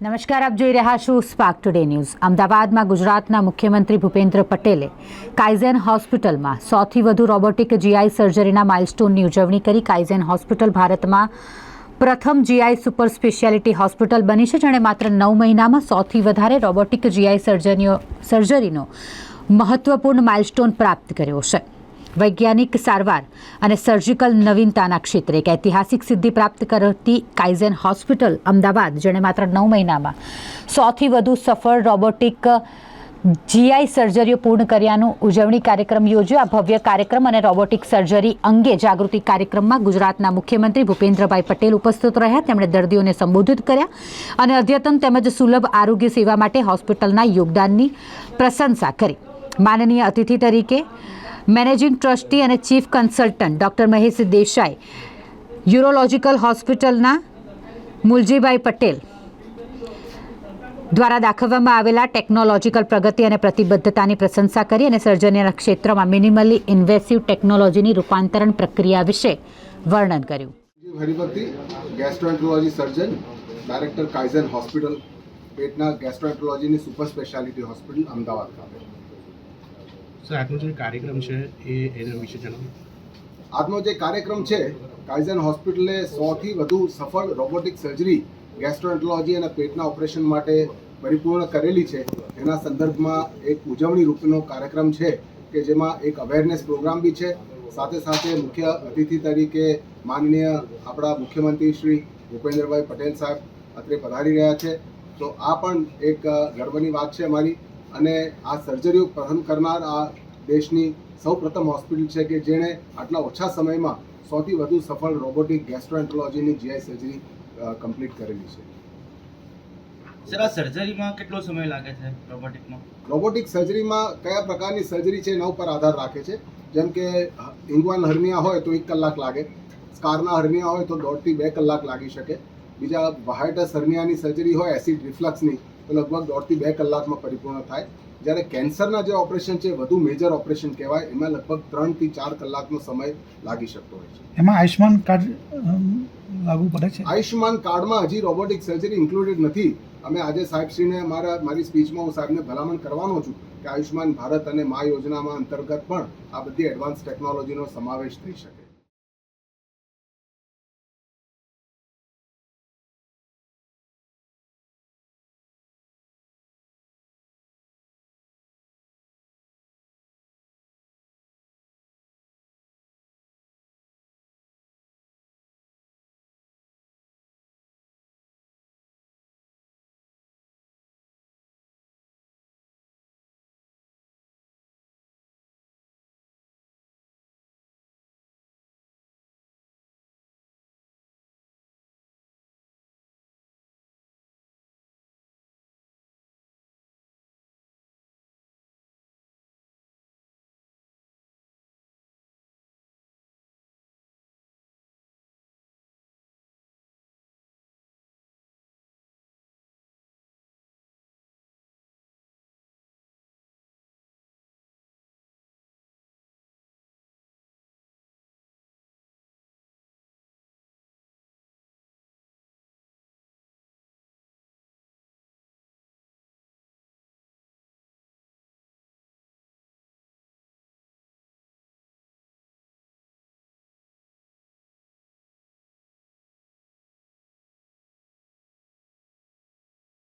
નમસ્કાર, આપ જોઈ રહ્યા છો સ્પાર્ક ટુડે ન્યૂઝ। અમદાવાદમાં ગુજરાતના મુખ્યમંત્રી ભૂપેન્દ્ર પટેલે કાઇઝેન હોસ્પિટલમાં 100થી વધુ રોબોટિક જીઆઈ સર્જરીના માઇલસ્ટોનની ઉજવણી કરી। કાઇઝેન હોસ્પિટલ ભારતમાં પ્રથમ જીઆઈ સુપર સ્પેશિયાલિટી હોસ્પિટલ બની છે, જેણે માત્ર 9 મહિનામાં 100થી વધારે રોબોટિક જીઆઈ સર્જરીનો મહત્વપૂર્ણ માઇલસ્ટોન પ્રાપ્ત કર્યો છે। વૈજ્ઞાનિક સારવાર અને સર્જિકલ નવીનતાના ક્ષેત્રે એક ઐતિહાસિક સિદ્ધિ પ્રાપ્ત કરતી કાઇઝેન હોસ્પિટલ અમદાવાદ, જેણે માત્ર 9 મહિનામાં 100થી વધુ સફળ રોબોટિક જીઆઈ સર્જરીઓ પૂર્ણ કર્યાનું ઉજવણી કાર્યક્રમ યોજ્યો। આ ભવ્ય કાર્યક્રમ અને રોબોટિક સર્જરી અંગે જાગૃતિ કાર્યક્રમમાં ગુજરાતના મુખ્યમંત્રી ભૂપેન્દ્રભાઈ પટેલ ઉપસ્થિત રહ્યા। તેમણે દર્દીઓને સંબોધિત કર્યા અને અદ્યતન તેમજ સુલભ આરોગ્ય સેવા માટે હોસ્પિટલના યોગદાનની પ્રશંસા કરી। માનનીય અતિથિ તરીકે મેનેજિંગ ટ્રસ્ટી અને chief consultant doctor Mahesh Desai, યુરોલોજિકલ હોસ્પિટલના મુલજીભાઈ પટેલ દ્વારા દાખવવામાં આવેલા ટેકનોલોજીકલ પ્રગતિ અને પ્રતિબદ્ધતાની પ્રશંસા કરી અને સર્જરીના ક્ષેત્રમાં મિનિમલી ઇન્વેસિવ ટેકનોલોજીની રૂપાંતરણ પ્રક્રિયા વિશે વર્ણન કર્યું। હરિભક્તિ, ગેસ્ટ્રોએન્ટ્રોલોજી સર્જન, ડાયરેક્ટર કાઇઝેન હોસ્પિટલ, પેટના ગેસ્ટ્રોએન્ટ્રોલોજીની સુપર સ્પેશિયાલિટી હોસ્પિટલ અમદાવાદ ખાતે। સર, આજનો જે કાર્યક્રમ છે એના વિશે જણાવો। આજનો જે કાર્યક્રમ છે, કાઇઝેન હોસ્પિટલે 100થી વધુ સફળ રોબોટિક સર્જરી ગેસ્ટ્રોએન્ટ્રોલોજી અને પેટના ઓપરેશન માટે પરિપૂર્ણ કરેલી છે, એના સંદર્ભમાં એક ઉજવણી રૂપનો કાર્યક્રમ છે કે જેમાં એક અવેરનેસ પ્રોગ્રામ બી છે। સાથે સાથે મુખ્ય અતિથિ તરીકે માનનીય આપણા મુખ્યમંત્રી શ્રી ભૂપેન્દ્રભાઈ પટેલ સાહેબ અત્રે પધારી રહ્યા છે। તો આ પણ એક ગર્વની વાત છે અમારી। અને આ સર્જરીઓ પ્રથમ કરનાર આ દેશની સૌપ્રથમ હોસ્પિટલ છે કે જેણે આટલા ઓછા સમયમાં 100થી વધુ સફળ રોબોટિક ગેસ્ટ્રોએન્ટ્રોલોજીની જીઆઈ સર્જરી કમ્પ્લીટ કરેલી છે। સર, આ સર્જરીમાં કેટલો સમય લાગે છે રોબોટિકમાં? રોબોટિક સર્જરીમાં કયા પ્રકારની સર્જરી છે એના ઉપર આધાર રાખે છે। જેમ કે ઇંગ્વાન હર્નિયા હોય તો 1 કલાક લાગે, સ્કારના હર્નિયા હોય તો 1.5 થી 2 કલાક લાગી શકે। બીજા વાઇટસ હર્નિયાની સર્જરી હોય એસિડ રિફ્લક્સની તો લગભગ 1.5 થી 2 કલાકમાં પરિપૂર્ણ થાય। જ્યારે કેન્સરના જે ઓપરેશન છે વધુ મેજર ઓપરેશન કહેવાય, એમાં લગભગ 3 થી 4 કલાકનો સમય લાગી શકતો હોય છે। એમાં આયુષ્માન કાર્ડ લાગુ પડે છે? આયુષ્માન કાર્ડમાં હજી રોબોટિક સર્જરી ઇન્ક્લુડેડ નથી। અમે આજે સાહેબશ્રીને મારી સ્પીચમાં હું સાહેબને ભલામણ કરવાનો છું કે આયુષ્માન ભારત અને મા યોજનામાં અંતર્ગત પણ આ બધી એડવાન્સ ટેકનોલોજીનો સમાવેશ થઈ શકે।